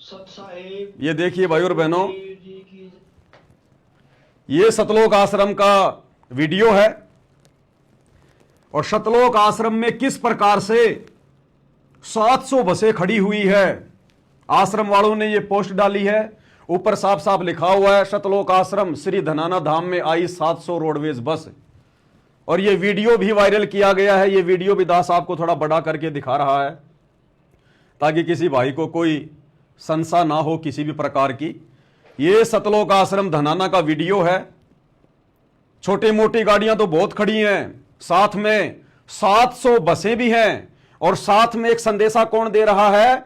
ये देखिए भाई और बहनों, ये सतलोक आश्रम का वीडियो है और सतलोक आश्रम में किस प्रकार से 700 बसें खड़ी हुई है। आश्रम वालों ने ये पोस्ट डाली है, ऊपर साफ साफ लिखा हुआ है सतलोक आश्रम श्री धनाना धाम में आई 700 रोडवेज बस। और ये वीडियो भी वायरल किया गया है। ये वीडियो भी दास आपको थोड़ा बड़ा करके दिखा रहा है ताकि किसी भाई को कोई संशय ना हो किसी भी प्रकार की। ये सतलोक आश्रम धनाना का वीडियो है। छोटी मोटी गाड़ियां तो बहुत खड़ी हैं, साथ में 700 बसें भी हैं और साथ में एक संदेशा कौन दे रहा है?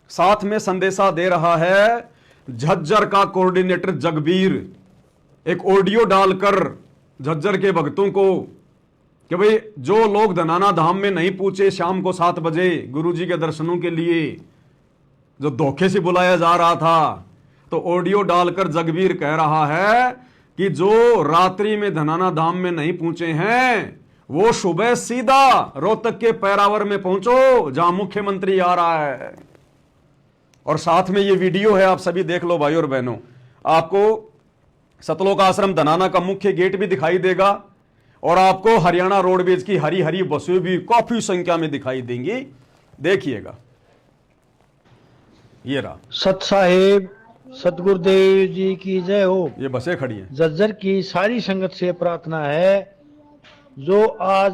साथ में संदेशा दे रहा है झज्जर का कोऑर्डिनेटर जगबीर। एक ऑडियो डालकर झज्जर के भक्तों को कि भाई जो लोग धनाना धाम में नहीं पहुंचे शाम को 7 बजे गुरुजी के दर्शनों के लिए, जो धोखे से बुलाया जा रहा था, तो ऑडियो डालकर जगबीर कह रहा है कि जो रात्रि में धनाना धाम में नहीं पहुंचे हैं वो सुबह सीधा रोहतक के पैरावर में पहुंचो जहां मुख्यमंत्री आ रहा है। और साथ में ये वीडियो है, आप सभी देख लो भाई और बहनों। आपको सतलोक आश्रम धनाना का मुख्य गेट भी दिखाई देगा और आपको हरियाणा रोडवेज की हरी हरी बसें भी काफी संख्या में दिखाई देंगी। देखिएगा, ये रहा। सत साहेब सतगुरुदेव जी की जय हो। ये बसें खड़ी हैं। झज्जर की सारी संगत से प्रार्थना है जो आज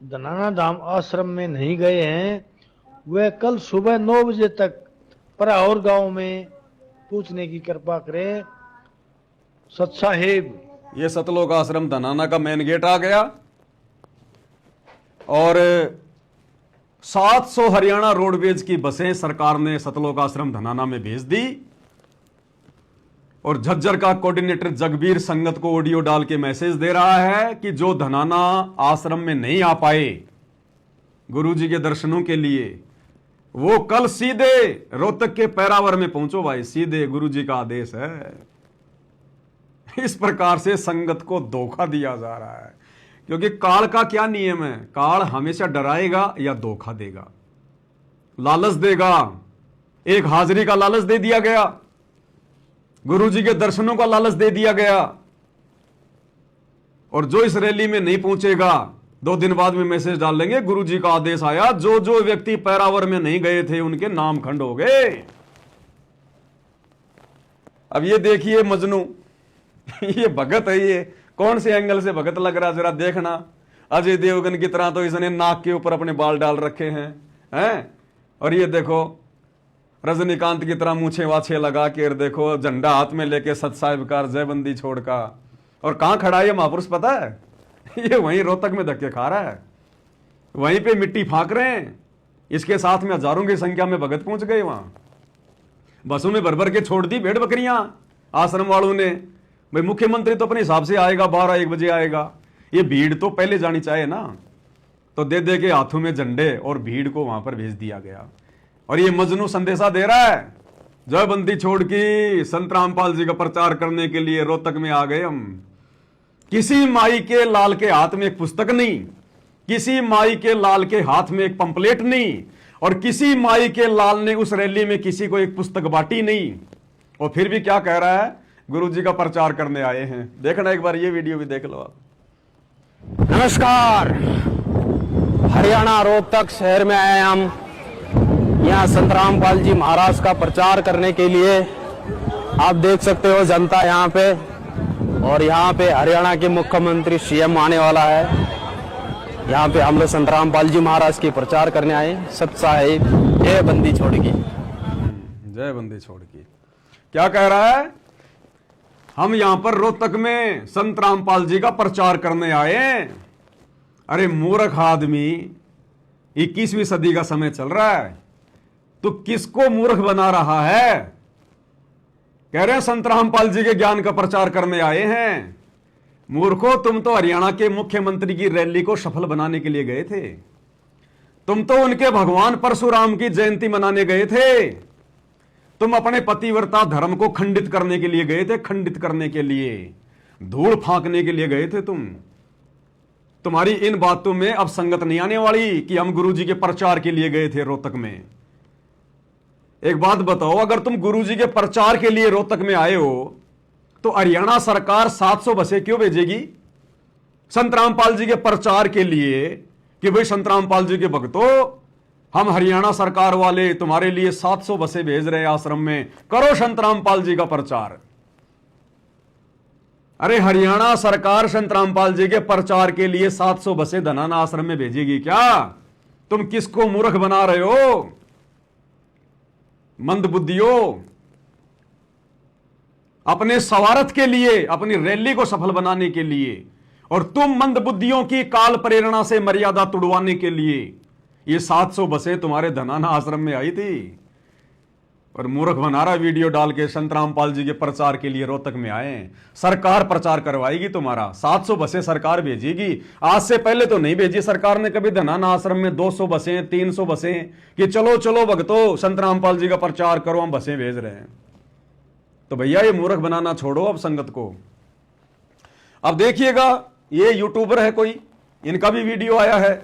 धनाना धाम आश्रम में नहीं गए हैं वे कल सुबह 9 बजे तक पराहौर गांव में पूछने की कृपा करें। सत साहेब, ये सतलोक आश्रम धनाना का मेन गेट आ गया और 700 हरियाणा रोडवेज की बसें सरकार ने सतलोक आश्रम धनाना में भेज दी। और झज्जर का कोऑर्डिनेटर जगबीर संगत को ऑडियो डाल के मैसेज दे रहा है कि जो धनाना आश्रम में नहीं आ पाए गुरुजी के दर्शनों के लिए, वो कल सीधे रोहतक के पैरावर में पहुंचो भाई, सीधे गुरुजी का आदेश है। इस प्रकार से संगत को धोखा दिया जा रहा है, क्योंकि काल का क्या नियम है? काल हमेशा डराएगा या धोखा देगा, लालच देगा। एक हाजिरी का लालच दे दिया गया, गुरुजी के दर्शनों का लालच दे दिया गया, और जो इस रैली में नहीं पहुंचेगा 2 दिन बाद में मैसेज डाल लेंगे गुरुजी का आदेश आया, जो जो व्यक्ति पैरावर में नहीं गए थे उनके नाम खंड हो गए। अब ये देखिए मजनू, ये भगत है, ये कौन से एंगल से भगत लग रहा जरा देखना। अजय देवगन की तरह तो इसने नाक के ऊपर अपने बाल डाल रखे हैं। और ये देखो रजनीकांत की तरह मूछे वाछे लगा के, देखो झंडा हाथ में लेके सत साहिब का जयबंदी छोड़ का। और कहां खड़ा है ये महापुरुष पता है? ये वहीं रोहतक में धक्के खा रहा है, वहीं पे मिट्टी फांक रहे हैं। इसके साथ में हजारों की संख्या में भगत पहुंच गए वहां। बसों में भर भर के छोड़ दी भेड़ बकरियां आश्रम वालों ने। भाई मुख्यमंत्री तो अपने हिसाब से आएगा, 12-1 बजे आएगा। ये भीड़ तो पहले जानी चाहिए ना, तो दे दे के हाथों में झंडे और भीड़ को वहां पर भेज दिया गया। और ये मजनू संदेशा दे रहा है जयबंदी छोड़ के संत रामपाल जी का प्रचार करने के लिए रोहतक में आ गए हम। किसी माई के लाल के हाथ में एक पुस्तक नहीं, किसी माई के लाल के हाथ में एक पंपलेट नहीं, और किसी माई के लाल ने उस रैली में किसी को एक पुस्तक बांटी नहीं। और फिर भी क्या कह रहा है? गुरुजी का प्रचार करने आए हैं। देखना एक बार, ये वीडियो भी देख लो आप। नमस्कार, हरियाणा रोहतक शहर में आए हम यहाँ संत रामपाल जी महाराज का प्रचार करने के लिए। आप देख सकते हो जनता यहाँ पे, और यहाँ पे हरियाणा के मुख्यमंत्री सीएम आने वाला है। यहाँ पे हम लोग संत रामपाल जी महाराज के प्रचार करने आए। सत साहिब जय बंदी छोड़ की, जय बंदी छोड़ की। क्या कह रहा है? हम यहाँ पर रोहतक में संत रामपाल जी का प्रचार करने आए। अरे मूर्ख आदमी, 21वीं सदी का समय चल रहा है, तो किसको मूर्ख बना रहा है? कह रहे हैं संत रामपाल जी के ज्ञान का प्रचार करने आए हैं। मूर्खो, तुम तो हरियाणा के मुख्यमंत्री की रैली को सफल बनाने के लिए गए थे। तुम तो उनके भगवान परशुराम की जयंती मनाने गए थे। तुम अपने पतिव्रता धर्म को खंडित करने के लिए गए थे, खंडित करने के लिए, धूल फांकने के लिए गए थे तुम। तुम्हारी इन बातों में अब संगत नहीं आने वाली कि हम गुरुजी के प्रचार के लिए गए थे रोहतक में। एक बात बताओ, अगर तुम गुरुजी के प्रचार के लिए रोहतक में आए हो तो हरियाणा सरकार 700 बसें क्यों भेजेगी संत रामपाल जी के प्रचार के लिए कि भाई संत रामपाल जी के भक्तों, हम हरियाणा सरकार वाले तुम्हारे लिए 700 बसें भेज रहे हैं आश्रम में, करो संत रामपाल जी का प्रचार। अरे हरियाणा सरकार संत रामपाल जी के प्रचार के लिए 700 बसें धनाना आश्रम में भेजेगी क्या? तुम किसको मूर्ख बना रहे हो? मंदबुद्धियों, अपने स्वार्थ के लिए, अपनी रैली को सफल बनाने के लिए, और तुम मंदबुद्धियों की काल प्रेरणा से मर्यादा तुड़वाने के लिए ये 700 बसें तुम्हारे धनाना आश्रम में आई थी। और मूर्ख बना रहा वीडियो डाल के संत रामपाल जी के प्रचार के लिए रोहतक में आए। सरकार प्रचार करवाएगी तुम्हारा, 700 बसें सरकार भेजेगी। आज से पहले तो नहीं भेजी सरकार ने कभी धनाना आश्रम में 200 बसें 300 बसें कि चलो चलो भक्तों संत रामपाल जी का प्रचार करो, हम बसें भेज रहे हैं। तो भैया ये मूर्ख बनाना छोड़ो अब संगत को। अब देखिएगा, ये यूट्यूबर है कोई, इनका भी वीडियो आया है।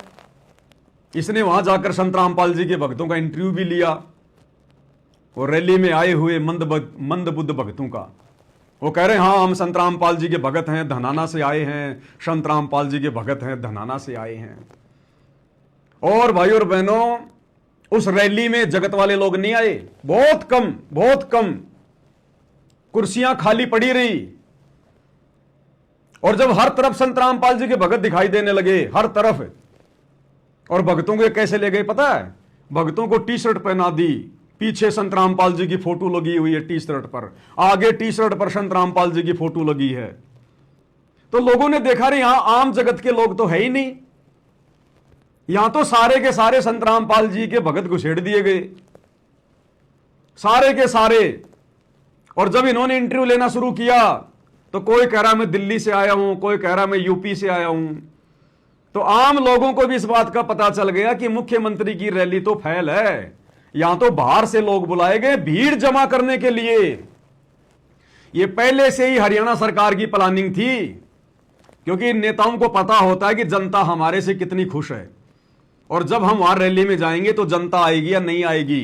इसने वहां जाकर संत रामपाल जी के भक्तों का इंटरव्यू भी लिया, और रैली में आए हुए मंदबुद्ध भक्तों का। वो कह रहे हैं हाँ हम संत रामपाल जी के भगत हैं, धनाना से आए हैं, संत रामपाल जी के भगत हैं, धनाना से आए हैं। और भाई और बहनों, उस रैली में जगत वाले लोग नहीं आए, बहुत कम कुर्सियां खाली पड़ी रही। और जब हर तरफ संत रामपाल जी के भगत दिखाई देने लगे, हर तरफ, और भक्तों को कैसे ले गए पता है? भक्तों को टी शर्ट पहना दी, पीछे संत रामपाल जी की फोटो लगी हुई है टी शर्ट पर, आगे टी शर्ट पर संत रामपाल जी की फोटो लगी है। तो लोगों ने देखा रे यहां आम जगत के लोग तो है ही नहीं, यहां तो सारे के सारे संत रामपाल जी के भगत घुसेड़ दिए गए, सारे के सारे। और जब इन्होंने इंटरव्यू लेना शुरू किया तो कोई कह रहा मैं दिल्ली से आया हूं, कोई कह रहा मैं यूपी से आया हूं। तो आम लोगों को भी इस बात का पता चल गया कि मुख्यमंत्री की रैली तो फैल है, यहां तो बाहर से लोग बुलाए गए भीड़ जमा करने के लिए। यह पहले से ही हरियाणा सरकार की प्लानिंग थी, क्योंकि नेताओं को पता होता है कि जनता हमारे से कितनी खुश है, और जब हम वहां रैली में जाएंगे तो जनता आएगी या नहीं आएगी,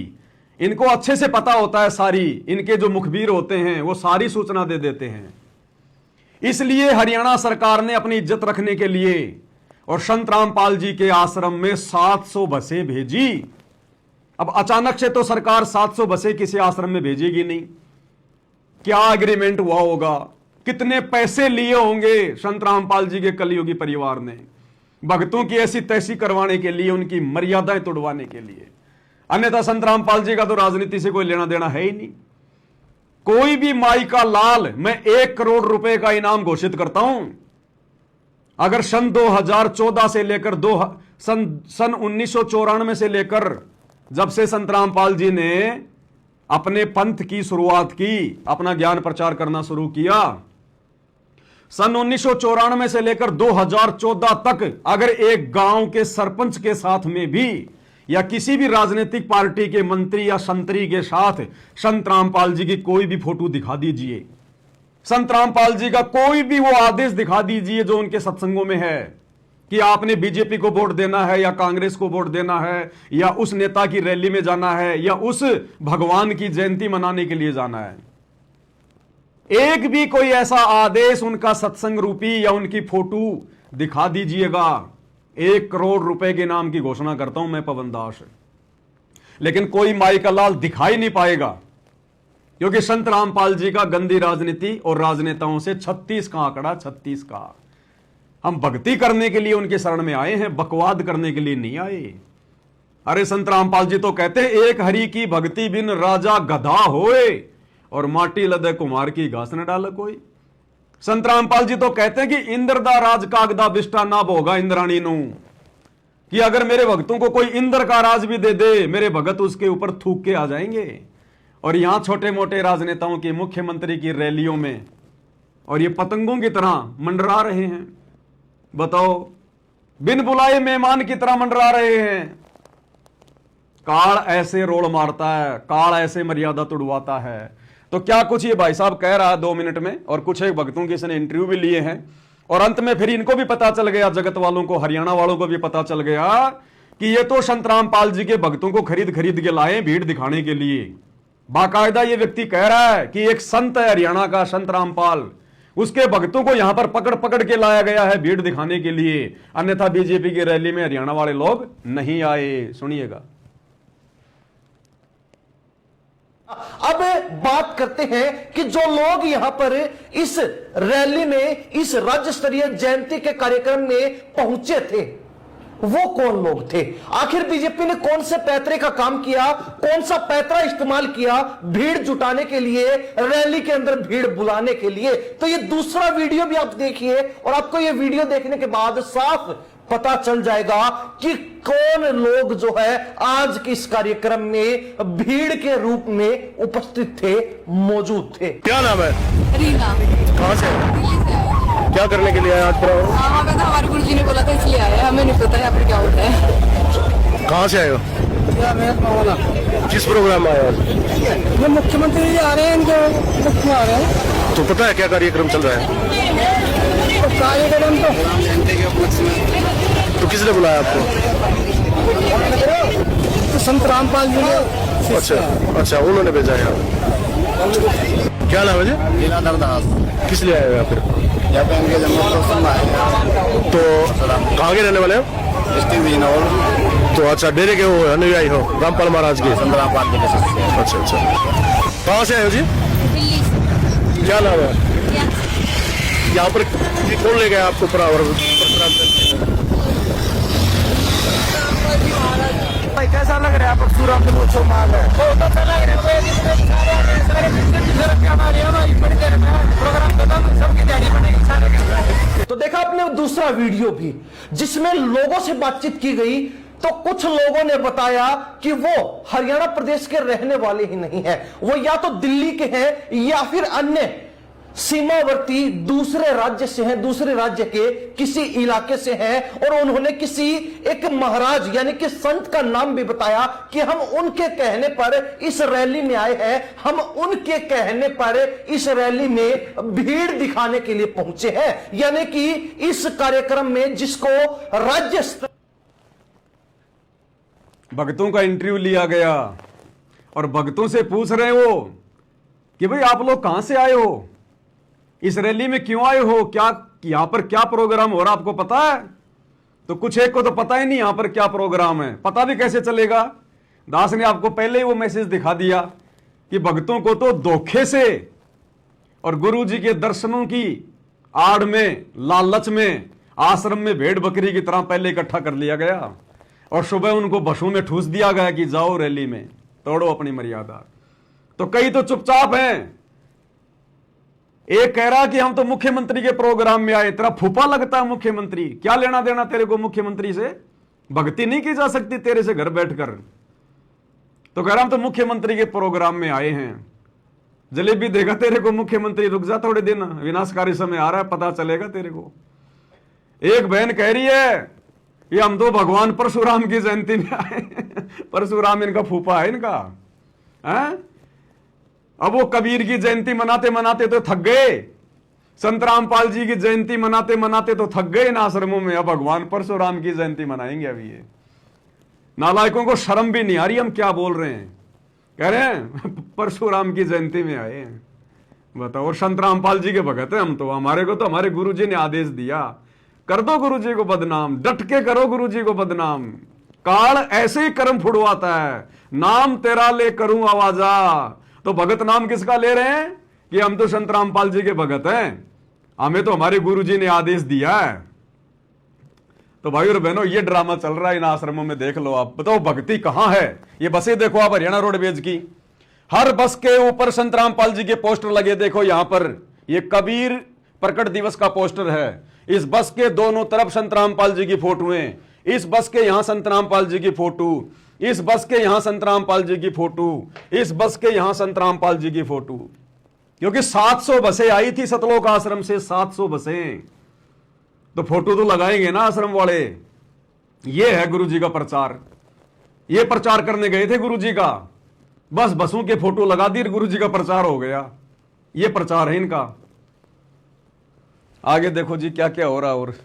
इनको अच्छे से पता होता है। सारी इनके जो मुखबिर होते हैं वो सारी सूचना दे देते हैं। इसलिए हरियाणा सरकार ने अपनी इज्जत रखने के लिए और संत रामपाल जी के आश्रम में 700 बसें भेजी। अब अचानक से तो सरकार 700 बसें किसी आश्रम में भेजेगी नहीं। क्या एग्रीमेंट हुआ होगा, कितने पैसे लिए होंगे संत रामपाल जी के कलयुगी परिवार ने भक्तों की ऐसी तैसी करवाने के लिए, उनकी मर्यादाएं तोड़वाने के लिए। अन्यथा संत रामपाल जी का तो राजनीति से कोई लेना देना है ही नहीं। कोई भी माई का लाल मैं 1 करोड़ रुपए का इनाम घोषित करता हूं अगर सन 2014 से लेकर सन 1994 से लेकर जब से संत रामपाल जी ने अपने पंथ की शुरुआत की, अपना ज्ञान प्रचार करना शुरू किया, सन 1994 से लेकर 2014 तक अगर एक गांव के सरपंच के साथ में भी या किसी भी राजनीतिक पार्टी के मंत्री या संतरी के साथ संत रामपाल जी की कोई भी फोटो दिखा दीजिए, संत रामपाल जी का कोई भी वो आदेश दिखा दीजिए जो उनके सत्संगों में है कि आपने बीजेपी को वोट देना है या कांग्रेस को वोट देना है या उस नेता की रैली में जाना है या उस भगवान की जयंती मनाने के लिए जाना है, एक भी कोई ऐसा आदेश उनका सत्संग रूपी या उनकी फोटो दिखा दीजिएगा, 1 करोड़ रुपए के नाम की घोषणा करता हूं मैं पवन दास। लेकिन कोई माई का लाल दिखाई नहीं पाएगा, क्योंकि संत रामपाल जी का गंदी राजनीति और राजनेताओं से 36 का आंकड़ा, 36 का। हम भक्ति करने के लिए उनके शरण में आए हैं, बकवाद करने के लिए नहीं आए। अरे संत रामपाल जी तो कहते हैं एक हरि की भक्ति बिन राजा गधा होए और माटी लदे कुमार की घास न डाले कोई। संत रामपाल जी तो कहते हैं कि इंद्र दा राज कागदा बिष्टा ना भोगा इंद्राणी नू, कि अगर मेरे भक्तों को कोई इंद्र का राज भी दे दे मेरे भगत उसके ऊपर थूक के आ जाएंगे। और यहां छोटे मोटे राजनेताओं की, मुख्यमंत्री की रैलियों में और ये पतंगों की तरह मंडरा रहे हैं। बताओ, बिन बुलाए मेहमान की तरह मंडरा रहे हैं। काल ऐसे रोल मारता है, काल ऐसे मर्यादा तुड़वाता है। तो क्या कुछ ये भाई साहब कह रहा है 2 मिनट में, और कुछ एक भक्तों के इसने इंटरव्यू भी लिए हैं, और अंत में फिर इनको भी पता चल गया, जगत वालों को, हरियाणा वालों को भी पता चल गया कि ये तो संत रामपाल जी के भक्तों को खरीद खरीद के लाए भीड़ दिखाने के लिए। बाकायदा ये व्यक्ति कह रहा है कि एक संत है हरियाणा का, संत रामपाल, उसके भक्तों को यहां पर पकड़ पकड़ के लाया गया है भीड़ दिखाने के लिए, अन्यथा बीजेपी की रैली में हरियाणा वाले लोग नहीं आए। सुनिएगा। अब बात करते हैं कि जो लोग यहां पर इस रैली में, इस राज्य स्तरीय जयंती के कार्यक्रम में पहुंचे थे, वो कौन लोग थे? आखिर बीजेपी ने कौन से पैतरे का काम किया, कौन सा पैतरा इस्तेमाल किया भीड़ जुटाने के लिए, रैली के अंदर भीड़ बुलाने के लिए? तो ये दूसरा वीडियो भी आप देखिए और आपको ये वीडियो देखने के बाद साफ पता चल जाएगा कि कौन लोग जो है आज के इस कार्यक्रम में भीड़ के रूप में उपस्थित थे, मौजूद थे। क्या नाम है? रीना। कहाँ से? दिल्ली से आए हैं। क्या करने के लिए आए आज प्रोग्राम? वहाँ पे तो हमारे गुरु जी ने बोला था इसलिए आए हैं, हमें नहीं पता यहाँ पर क्या होता है। कहाँ से आए हो? किस प्रोग्राम में आए आज? ये मुख्यमंत्री जी आ रहे हैं, इनके मुख्य आ रहे हैं। तो पता है क्या कार्यक्रम चल रहा है? तो कार्यक्रम तो किसने बुलाया आपको? तो संत रामपाल जी ने। अच्छा अच्छा, उन्होंने भेजा है। क्या नाम है जी? लीलाधर दास। किस लिए आए हो यहाँ फिर? यहाँ पे इनके जन्मोत्सव आए। तो कहाँ के रहने वाले हो? डिस्ट्रिक्ट बिजनौर। तो अच्छा, डेरे के वो अनुयायी हो रामपाल महाराज के? संत रामपाल के शिष्य। अच्छा अच्छा, कहाँ से आए हो जी? दिल्ली से। क्या नाम है? यहाँ पर कौन ले गया आपको? भाई कैसा लग रहा है परशुराम जन्मोत्सव में आ गए? बहुत अच्छा लग रहा है। सबकी तैयारी बनेगी सारे। तो देखा आपने दूसरा वीडियो भी, जिसमें लोगों से बातचीत की गई, तो कुछ लोगों ने बताया कि वो हरियाणा प्रदेश के रहने वाले ही नहीं है, वो या तो दिल्ली के हैं या फिर अन्य सीमावर्ती दूसरे राज्य से हैं, दूसरे राज्य के किसी इलाके से हैं, और उन्होंने किसी एक महाराज यानी कि संत का नाम भी बताया कि हम उनके कहने पर इस रैली में आए हैं, हम उनके कहने पर इस रैली में भीड़ दिखाने के लिए पहुंचे हैं। यानी कि इस कार्यक्रम में जिसको राज्य स्तर भक्तों का इंटरव्यू लिया गया और भक्तों से पूछ रहे हो कि भाई आप लोग कहां से आए हो, इस रैली में क्यों आए हो, क्या यहां पर क्या प्रोग्राम हो रहा आपको पता है? तो कुछ एक को तो पता ही नहीं यहां पर क्या प्रोग्राम है। पता भी कैसे चलेगा? दास ने आपको पहले ही वो मैसेज दिखा दिया कि भक्तों को तो धोखे से और गुरु जी के दर्शनों की आड़ में, लालच में आश्रम में भेड़ बकरी की तरह पहले इकट्ठा कर लिया गया और सुबह उनको बसों में ठूस दिया गया कि जाओ रैली में, तोड़ो अपनी मर्यादा। तो कई तो चुपचाप हैं। एक कह रहा कि हम तो मुख्यमंत्री के प्रोग्राम में आए। तेरा फूफा लगता है मुख्यमंत्री? क्या लेना देना तेरे को मुख्यमंत्री से? भक्ति नहीं की जा सकती तेरे से घर बैठकर? तो कह रहा हम तो मुख्यमंत्री के प्रोग्राम में आए हैं। जलेबी देगा तेरे को मुख्यमंत्री? रुक जा थोड़े दिन, विनाशकारी समय आ रहा है, पता चलेगा तेरे को। एक बहन कह रही है ये हम तो भगवान परशुराम की जयंती में आए। परशुराम इनका फूफा है इनका, है? अब वो कबीर की जयंती मनाते मनाते तो थक गए, संत रामपाल जी की जयंती मनाते मनाते तो थक गए इन आश्रमों में, अब भगवान परशुराम की जयंती मनाएंगे। अभी ये नालायकों को शर्म भी नहीं आ रही हम क्या बोल रहे हैं। कह रहे हैं परशुराम की जयंती में आए हैं, बताओ। और संत रामपाल जी के भगत हैं हम तो, हमारे को तो हमारे गुरु जी ने आदेश दिया, कर दो गुरु जी को बदनाम, डट के करो गुरु जी को बदनाम। काल ऐसे ही कर्म फुड़वाता है, नाम तेरा ले करूं आवाजा। तो भगत नाम किसका ले रहे हैं कि हम तो संत रामपाल जी के भगत हैं, हमें तो हमारे गुरु जी ने आदेश दिया है। तो भाई और बहनों ये ड्रामा चल रहा है इन आश्रमों में, देख लो आप। बताओ भक्ति कहां है? ये बसें देखो आप हरियाणा रोडवेज की, हर बस के ऊपर संत रामपाल जी के पोस्टर लगे। देखो यहां पर ये कबीर प्रकट दिवस का पोस्टर है, इस बस के दोनों तरफ संत रामपाल जी की फोटोएं, इस बस के यहां संत रामपाल जी की फोटो, इस बस के यहां संत रामपाल जी की फोटो, इस बस के यहां संत रामपाल जी की फोटो। क्योंकि 700 बसें आई थी सतलोक आश्रम से, 700 बसें, तो फोटो तो लगाएंगे ना आश्रम वाले। ये है गुरु जी का प्रचार, ये प्रचार करने गए थे गुरु जी का, बस बसों के फोटो लगा दी, गुरु जी का प्रचार हो गया। ये प्रचार है इनका। आगे देखो जी क्या क्या हो रहा। और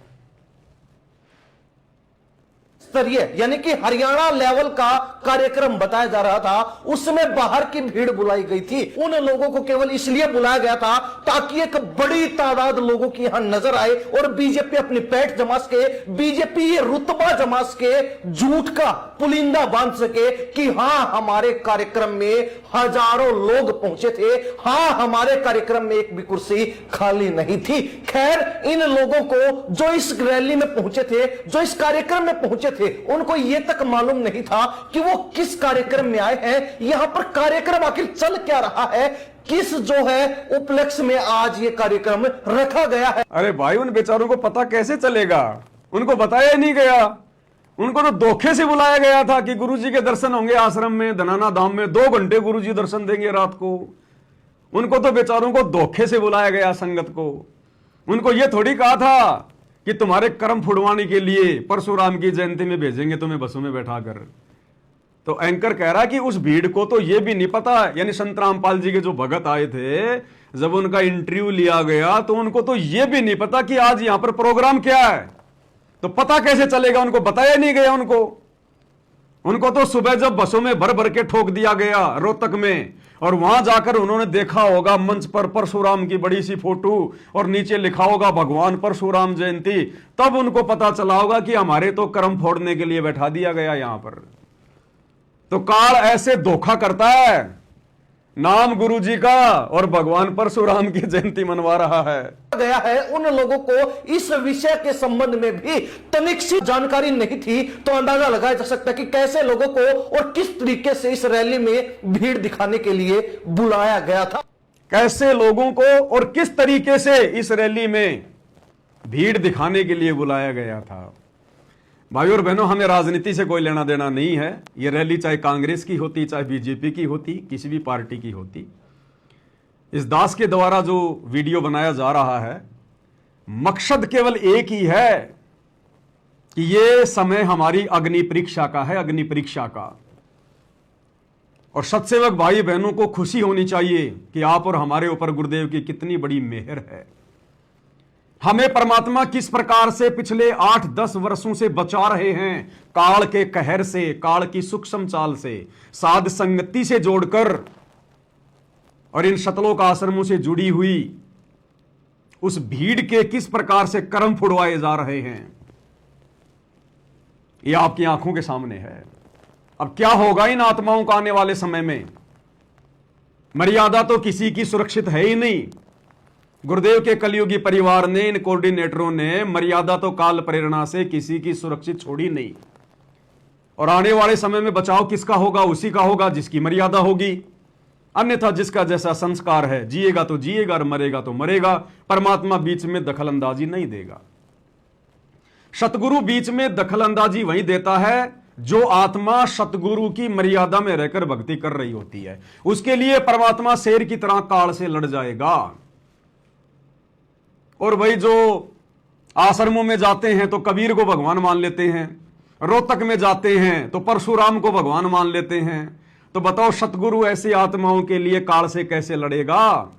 स्तरीय यानी कि हरियाणा लेवल का कार्यक्रम बताया जा रहा था, उसमें बाहर की भीड़ बुलाई गई थी। उन लोगों को केवल इसलिए बुलाया गया था ताकि एक बड़ी तादाद लोगों की यहां नजर आए और बीजेपी अपनी पैठ जमा सके, बीजेपी ये रुतबा जमा सके, झूठ का पुलिंदा बांध सके कि हां हमारे कार्यक्रम में हजारों लोग पहुंचे थे, हां हमारे कार्यक्रम में एक भी कुर्सी खाली नहीं थी। खैर, इन लोगों को जो इस रैली में पहुंचे थे, जो इस कार्यक्रम में पहुंचे थे, उनको यह तक मालूम नहीं था कि वो किस कार्यक्रम में आए हैं, यहां पर कार्यक्रम आखिर चल क्या रहा है, किस जो है उपलक्ष्य में आज ये कार्यक्रम रखा गया है। अरे भाई, उन बेचारों को पता कैसे चलेगा? उनको बताया नहीं गया। उनको तो धोखे से बुलाया गया था कि गुरुजी के दर्शन होंगे आश्रम में, धनाना धाम में 2 घंटे गुरुजी दर्शन देंगे रात को। उनको तो बेचारों को धोखे से बुलाया गया, संगत को। उनको यह थोड़ी कहा था कि तुम्हारे कर्म फुड़वाने के लिए परशुराम की जयंती में भेजेंगे तुम्हें बसों में बैठाकर। तो एंकर कह रहा है कि उस भीड़ को तो यह भी नहीं पता, यानी संत रामपाल जी के जो भगत आए थे, जब उनका इंटरव्यू लिया गया तो उनको तो यह भी नहीं पता कि आज यहां पर प्रोग्राम क्या है। तो पता कैसे चलेगा? उनको बताया नहीं गया। उनको तो सुबह जब बसों में भर भर के ठोक दिया गया रोहतक में, और वहां जाकर उन्होंने देखा होगा मंच पर परशुराम की बड़ी सी फोटो और नीचे लिखा होगा भगवान परशुराम जयंती, तब उनको पता चला होगा कि हमारे तो कर्म फोड़ने के लिए बैठा दिया गया यहां पर। तो काल ऐसे धोखा करता है, नाम गुरुजी का और भगवान परशुराम की जयंती मनवा रहा है। गया है उन लोगों को इस विषय के संबंध में भी तनिक सी जानकारी नहीं थी, तो अंदाजा लगाया जा सकता है कि कैसे लोगों को और किस तरीके से इस रैली में भीड़ दिखाने के लिए बुलाया गया था। कैसे लोगों को और किस तरीके से इस रैली में भीड़ दिखाने के लिए बुलाया गया था। भाई और बहनों, हमें राजनीति से कोई लेना देना नहीं है। यह रैली चाहे कांग्रेस की होती, चाहे बीजेपी की होती, किसी भी पार्टी की होती, इस दास के द्वारा जो वीडियो बनाया जा रहा है, मकसद केवल एक ही है कि यह समय हमारी अग्नि परीक्षा का है, अग्नि परीक्षा का। और सत्सेवक भाई बहनों को खुशी होनी चाहिए कि आप और हमारे ऊपर गुरुदेव की कितनी बड़ी मेहर है। हमें परमात्मा किस प्रकार से पिछले 8-10 वर्षों से बचा रहे हैं, काल के कहर से, काल की सूक्ष्म चाल से, साध संगति से जोड़कर, और इन शतलोक आश्रमों से जुड़ी हुई उस भीड़ के किस प्रकार से कर्म फुड़वाए जा रहे हैं, यह आपकी आंखों के सामने है। अब क्या होगा इन आत्माओं का आने वाले समय में? मर्यादा तो किसी की सुरक्षित है ही नहीं। गुरुदेव के कलयुगी परिवार ने, इन कोऑर्डिनेटरों ने मर्यादा तो काल प्रेरणा से किसी की सुरक्षित छोड़ी नहीं। और आने वाले समय में बचाव किसका होगा? उसी का होगा जिसकी मर्यादा होगी। अन्यथा जिसका जैसा संस्कार है, जिएगा तो जिएगा और मरेगा तो मरेगा। परमात्मा बीच में दखल अंदाजी नहीं देगा। सतगुरु बीच में दखल अंदाजी वही देता है जो आत्मा सतगुरु की मर्यादा में रहकर भक्ति कर रही होती है। उसके लिए परमात्मा शेर की तरह काल से लड़ जाएगा। और भाई जो आश्रमों में जाते हैं तो कबीर को भगवान मान लेते हैं, रोहतक में जाते हैं तो परशुराम को भगवान मान लेते हैं। तो बताओ, सतगुरु ऐसी आत्माओं के लिए काल से कैसे लड़ेगा?